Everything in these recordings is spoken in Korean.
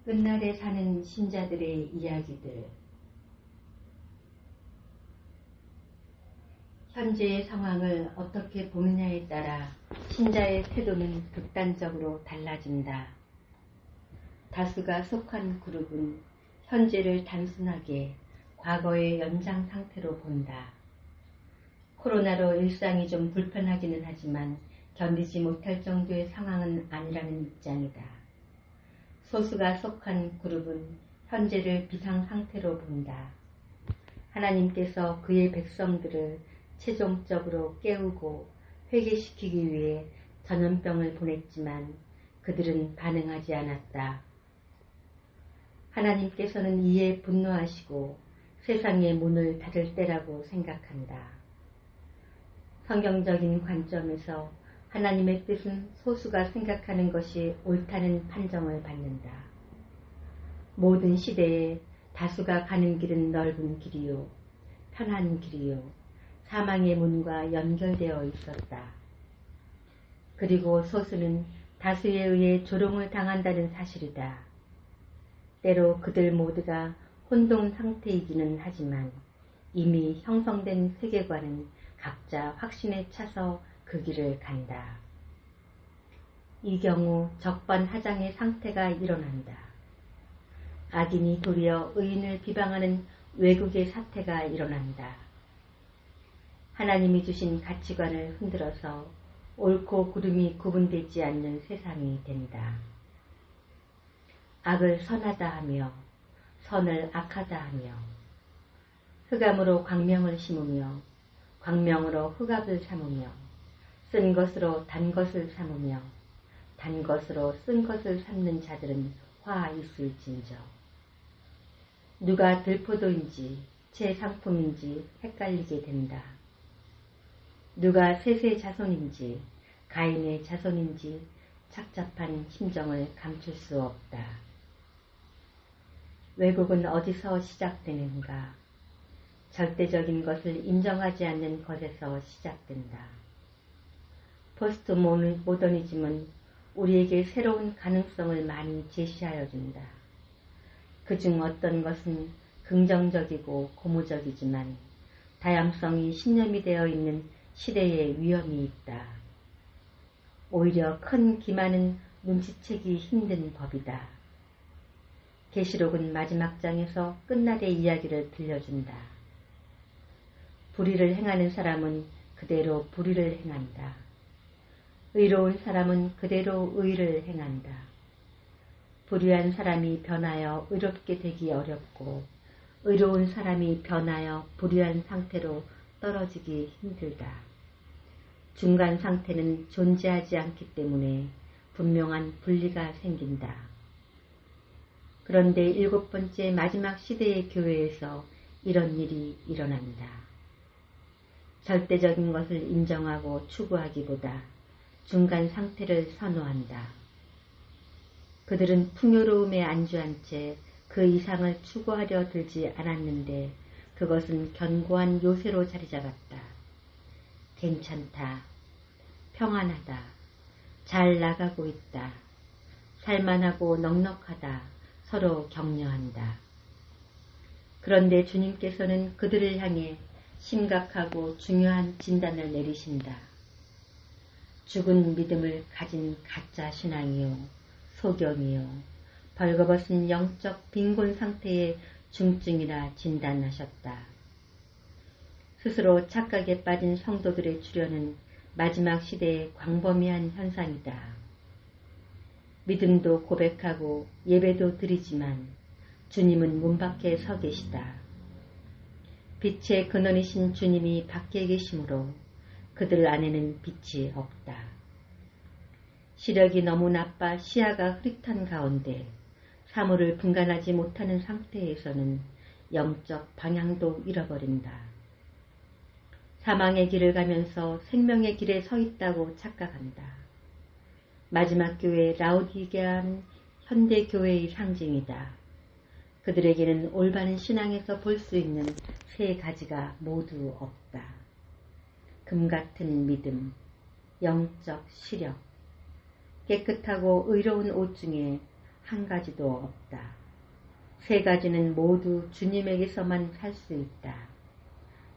끝날에 사는 신자들의 이야기들. 현재의 상황을 어떻게 보느냐에 따라 신자의 태도는 극단적으로 달라진다. 다수가 속한 그룹은 현재를 단순하게 과거의 연장 상태로 본다. 코로나로 일상이 좀 불편하기는 하지만 견디지 못할 정도의 상황은 아니라는 입장이다. 소수가 속한 그룹은 현재를 비상 상태로 본다. 하나님께서 그의 백성들을 최종적으로 깨우고 회개시키기 위해 전염병을 보냈지만 그들은 반응하지 않았다. 하나님께서는 이에 분노하시고 세상의 문을 닫을 때라고 생각한다. 성경적인 관점에서 하나님의 뜻은 소수가 생각하는 것이 옳다는 판정을 받는다. 모든 시대에 다수가 가는 길은 넓은 길이요, 편한 길이요, 사망의 문과 연결되어 있었다. 그리고 소수는 다수에 의해 조롱을 당한다는 사실이다. 때로 그들 모두가 혼돈 상태이기는 하지만 이미 형성된 세계관은 각자 확신에 차서 그 길을 간다. 이 경우 적반하장의 상태가 일어난다. 악인이 도리어 의인을 비방하는 왜곡의 사태가 일어난다. 하나님이 주신 가치관을 흔들어서 옳고 그름이 구분되지 않는 세상이 된다. 악을 선하다 하며 선을 악하다 하며 흑암으로 광명을 심으며 광명으로 흑암을 삼으며 쓴 것으로 단 것을 삼으며 단 것으로 쓴 것을 삼는 자들은 화 있을진저. 누가 들포도인지 제 상품인지 헷갈리게 된다. 누가 셋의 자손인지 가인의 자손인지 착잡한 심정을 감출 수 없다. 왜곡은 어디서 시작되는가? 절대적인 것을 인정하지 않는 것에서 시작된다. 포스트 모더니즘은 우리에게 새로운 가능성을 많이 제시하여 준다. 그중 어떤 것은 긍정적이고 고무적이지만 다양성이 신념이 되어 있는 시대에 위험이 있다. 오히려 큰 기만은 눈치채기 힘든 법이다. 계시록은 마지막 장에서 끝날의 이야기를 들려준다. 불의를 행하는 사람은 그대로 불의를 행한다. 의로운 사람은 그대로 의를 행한다. 불의한 사람이 변하여 의롭게 되기 어렵고 의로운 사람이 변하여 불의한 상태로 떨어지기 힘들다. 중간 상태는 존재하지 않기 때문에 분명한 분리가 생긴다. 그런데 7번째 마지막 시대의 교회에서 이런 일이 일어난다. 절대적인 것을 인정하고 추구하기보다 중간 상태를 선호한다. 그들은 풍요로움에 안주한 채 그 이상을 추구하려 들지 않았는데 그것은 견고한 요새로 자리 잡았다. 괜찮다. 평안하다. 잘 나가고 있다. 살만하고 넉넉하다. 서로 격려한다. 그런데 주님께서는 그들을 향해 심각하고 중요한 진단을 내리신다. 죽은 믿음을 가진 가짜 신앙이요, 소경이요, 벌거벗은 영적 빈곤 상태의 중증이라 진단하셨다. 스스로 착각에 빠진 성도들의 출현은 마지막 시대의 광범위한 현상이다. 믿음도 고백하고 예배도 드리지만 주님은 문 밖에 서 계시다. 빛의 근원이신 주님이 밖에 계시므로 그들 안에는 빛이 없다. 시력이 너무 나빠 시야가 흐릿한 가운데 사물을 분간하지 못하는 상태에서는 영적 방향도 잃어버린다. 사망의 길을 가면서 생명의 길에 서 있다고 착각한다. 마지막 교회 라오디게아는 현대 교회의 상징이다. 그들에게는 올바른 신앙에서 볼 수 있는 세 가지가 모두 없다. 금 같은 믿음, 영적 시력, 깨끗하고 의로운 옷 중에 한 가지도 없다. 세 가지는 모두 주님에게서만 살 수 있다.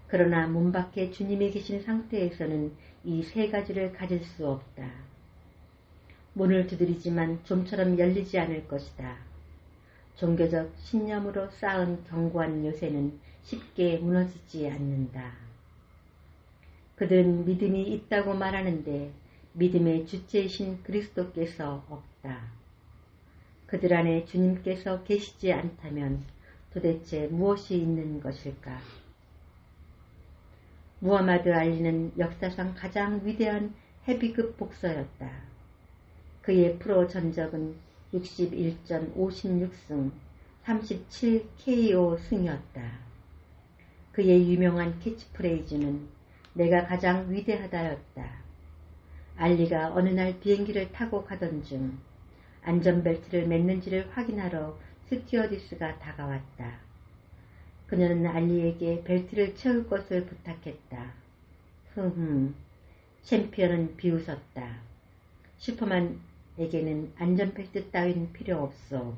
그러나 문 밖에 주님이 계신 상태에서는 이 세 가지를 가질 수 없다. 문을 두드리지만 좀처럼 열리지 않을 것이다. 종교적 신념으로 쌓은 견고한 요새는 쉽게 무너지지 않는다. 그들은 믿음이 있다고 말하는데 믿음의 주체이신 그리스도께서 없다. 그들 안에 주님께서 계시지 않다면 도대체 무엇이 있는 것일까? 무하마드 알리는 역사상 가장 위대한 헤비급 복서였다. 그의 프로 전적은 61전 56승 37KO 승이었다. 그의 유명한 캐치프레이즈는 내가 가장 위대하다였다. 알리가 어느 날 비행기를 타고 가던 중 안전벨트를 맸는지를 확인하러 스튜어디스가 다가왔다. 그녀는 알리에게 벨트를 채울 것을 부탁했다. 챔피언은 비웃었다. 슈퍼만에게는 안전벨트 따윈 필요 없어.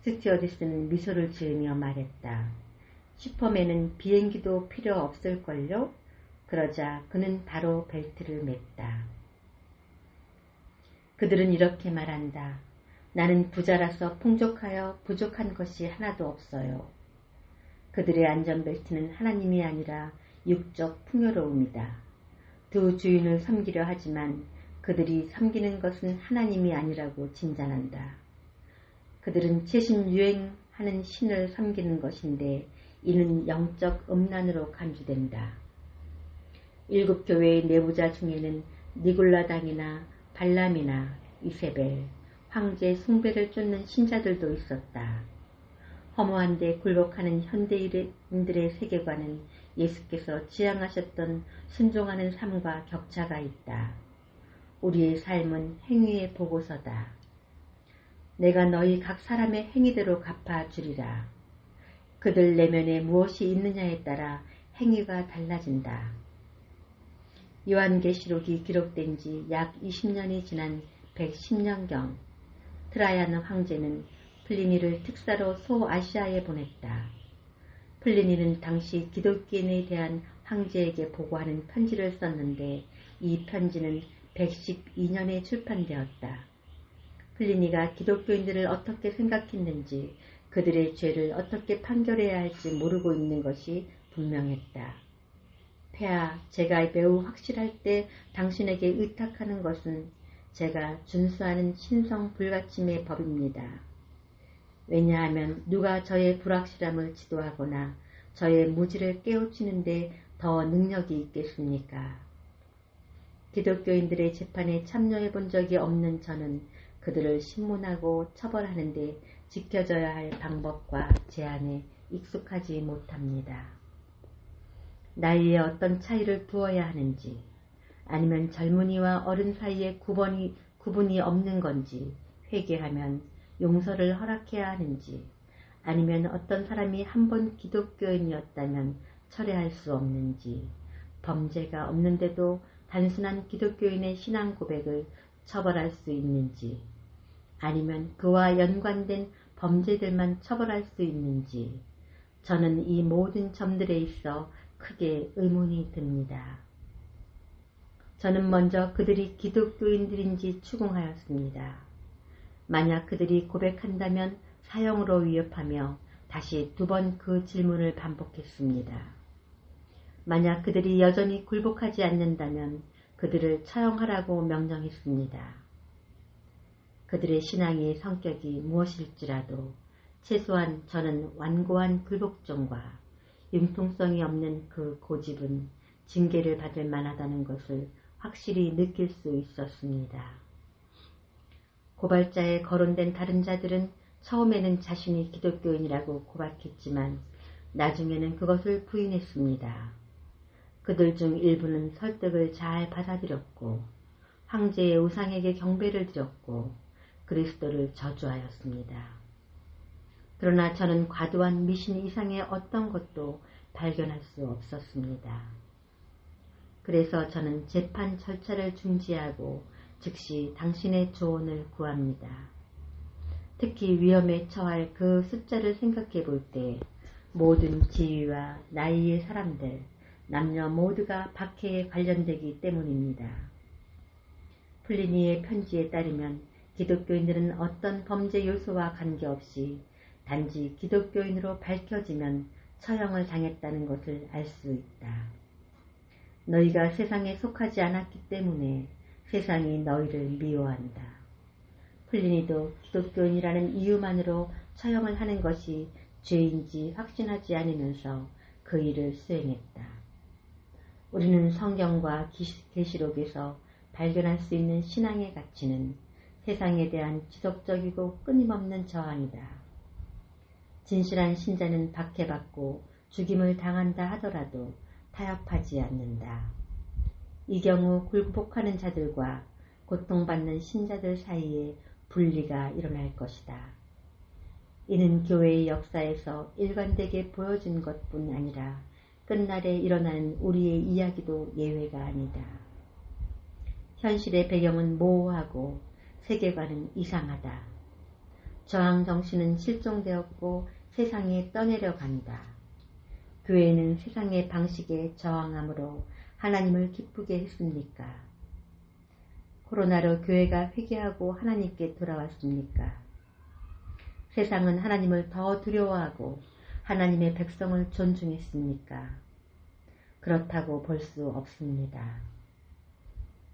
스튜어디스는 미소를 지으며 말했다. 슈퍼맨은 비행기도 필요 없을걸요? 그러자 그는 바로 벨트를 맸다. 그들은 이렇게 말한다. 나는 부자라서 풍족하여 부족한 것이 하나도 없어요. 그들의 안전벨트는 하나님이 아니라 육적 풍요로움이다. 두 주인을 섬기려 하지만 그들이 섬기는 것은 하나님이 아니라고 진단한다. 그들은 최신 유행하는 신을 섬기는 것인데 이는 영적 음란으로 간주된다. 일곱 교회의 내부자 중에는 니골라당이나 발람이나 이세벨, 황제 숭배를 쫓는 신자들도 있었다. 허무한데 굴복하는 현대인들의 세계관은 예수께서 지향하셨던 순종하는 삶과 격차가 있다. 우리의 삶은 행위의 보고서다. 내가 너희 각 사람의 행위대로 갚아주리라. 그들 내면에 무엇이 있느냐에 따라 행위가 달라진다. 요한계시록이 기록된 지 약 20년이 지난 110년경 트라이안 황제는 플리니를 특사로 소아시아에 보냈다. 플리니는 당시 기독교인에 대한 황제에게 보고하는 편지를 썼는데 이 편지는 112년에 출판되었다. 플리니가 기독교인들을 어떻게 생각했는지 그들의 죄를 어떻게 판결해야 할지 모르고 있는 것이 분명했다. 폐하, 제가 매우 확실할 때 당신에게 의탁하는 것은 제가 준수하는 신성 불가침의 법입니다. 왜냐하면 누가 저의 불확실함을 지도하거나 저의 무지를 깨우치는데 더 능력이 있겠습니까? 기독교인들의 재판에 참여해 본 적이 없는 저는 그들을 신문하고 처벌하는데 지켜져야 할 방법과 제한에 익숙하지 못합니다. 나이에 어떤 차이를 두어야 하는지, 아니면 젊은이와 어른 사이에 구분이 없는 건지, 회개하면 용서를 허락해야 하는지, 아니면 어떤 사람이 한 번 기독교인이었다면 철회할 수 없는지, 범죄가 없는데도 단순한 기독교인의 신앙 고백을 처벌할 수 있는지, 아니면 그와 연관된 범죄들만 처벌할 수 있는지, 저는 이 모든 점들에 있어 크게 의문이 듭니다. 저는 먼저 그들이 기독교인들인지 추궁하였습니다. 만약 그들이 고백한다면 사형으로 위협하며 다시 2번 그 질문을 반복했습니다. 만약 그들이 여전히 굴복하지 않는다면 그들을 처형하라고 명령했습니다. 그들의 신앙의 성격이 무엇일지라도 최소한 저는 완고한 불복종과 융통성이 없는 그 고집은 징계를 받을 만하다는 것을 확실히 느낄 수 있었습니다. 고발자에 거론된 다른 자들은 처음에는 자신이 기독교인이라고 고백했지만 나중에는 그것을 부인했습니다. 그들 중 일부는 설득을 잘 받아들였고 황제의 우상에게 경배를 드렸고 그리스도를 저주하였습니다. 그러나 저는 과도한 미신 이상의 어떤 것도 발견할 수 없었습니다. 그래서 저는 재판 절차를 중지하고 즉시 당신의 조언을 구합니다. 특히 위험에 처할 그 숫자를 생각해 볼 때 모든 지위와 나이의 사람들, 남녀 모두가 박해에 관련되기 때문입니다. 플리니의 편지에 따르면 기독교인들은 어떤 범죄 요소와 관계없이 단지 기독교인으로 밝혀지면 처형을 당했다는 것을 알 수 있다. 너희가 세상에 속하지 않았기 때문에 세상이 너희를 미워한다. 플리니도 기독교인이라는 이유만으로 처형을 하는 것이 죄인지 확신하지 않으면서 그 일을 수행했다. 우리는 성경과 계시록에서 발견할 수 있는 신앙의 가치는 세상에 대한 지속적이고 끊임없는 저항이다. 진실한 신자는 박해받고 죽임을 당한다 하더라도 타협하지 않는다. 이 경우 굴복하는 자들과 고통받는 신자들 사이에 분리가 일어날 것이다. 이는 교회의 역사에서 일관되게 보여진 것뿐 아니라 끝날에 일어나는 우리의 이야기도 예외가 아니다. 현실의 배경은 모호하고 세계관은 이상하다. 저항 정신은 실종되었고 세상에 떠내려간다. 교회는 세상의 방식에 저항함으로 하나님을 기쁘게 했습니까? 코로나로 교회가 회개하고 하나님께 돌아왔습니까? 세상은 하나님을 더 두려워하고 하나님의 백성을 존중했습니까? 그렇다고 볼 수 없습니다.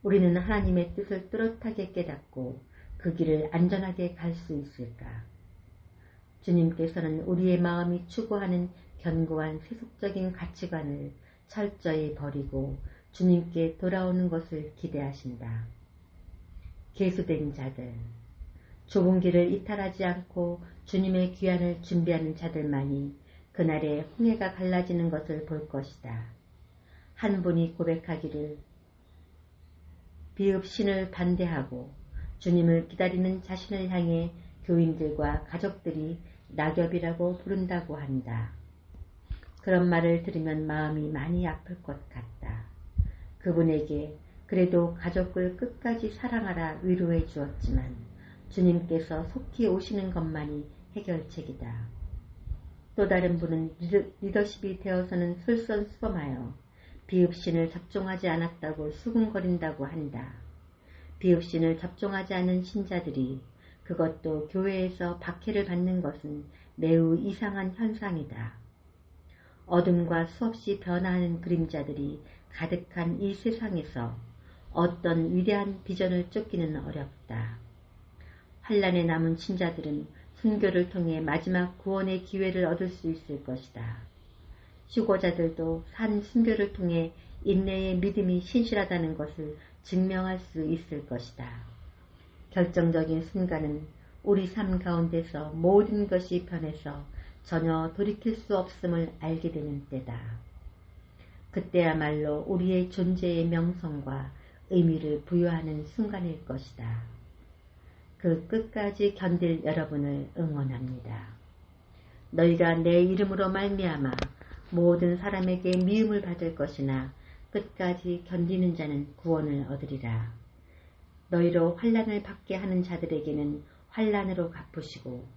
우리는 하나님의 뜻을 뚜렷하게 깨닫고 그 길을 안전하게 갈 수 있을까? 주님께서는 우리의 마음이 추구하는 견고한 세속적인 가치관을 철저히 버리고 주님께 돌아오는 것을 기대하신다. 계수된 자들, 좁은 길을 이탈하지 않고 주님의 귀환을 준비하는 자들만이 그날에 홍해가 갈라지는 것을 볼 것이다. 한 분이 고백하기를 비읍신을 반대하고 주님을 기다리는 자신을 향해 교인들과 가족들이 낙엽이라고 부른다고 한다. 그런 말을 들으면 마음이 많이 아플 것 같다. 그분에게 그래도 가족을 끝까지 사랑하라 위로해 주었지만 주님께서 속히 오시는 것만이 해결책이다. 또 다른 분은 리더십이 되어서는 솔선수범하여 비읍신을 접종하지 않았다고 수군거린다고 한다. 비읍신을 접종하지 않은 신자들이 그것도 교회에서 박해를 받는 것은 매우 이상한 현상이다. 어둠과 수없이 변화하는 그림자들이 가득한 이 세상에서 어떤 위대한 비전을 쫓기는 어렵다. 환란에 남은 신자들은 순교를 통해 마지막 구원의 기회를 얻을 수 있을 것이다. 휴고자들도 산 순교를 통해 인내의 믿음이 신실하다는 것을 증명할 수 있을 것이다. 결정적인 순간은 우리 삶 가운데서 모든 것이 변해서 전혀 돌이킬 수 없음을 알게 되는 때다. 그때야말로 우리의 존재의 명성과 의미를 부여하는 순간일 것이다. 그 끝까지 견딜 여러분을 응원합니다. 너희가 내 이름으로 말미암아 모든 사람에게 미움을 받을 것이나 끝까지 견디는 자는 구원을 얻으리라. 너희로 환난을 받게 하는 자들에게는 환난으로 갚으시고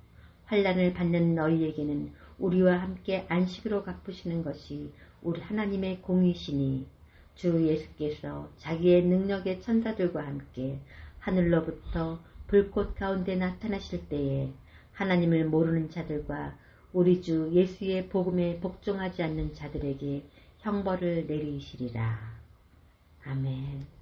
환난을 받는 너희에게는 우리와 함께 안식으로 갚으시는 것이 우리 하나님의 공의시니 주 예수께서 자기의 능력의 천사들과 함께 하늘로부터 불꽃 가운데 나타나실 때에 하나님을 모르는 자들과 우리 주 예수의 복음에 복종하지 않는 자들에게 형벌을 내리시리라. 아멘.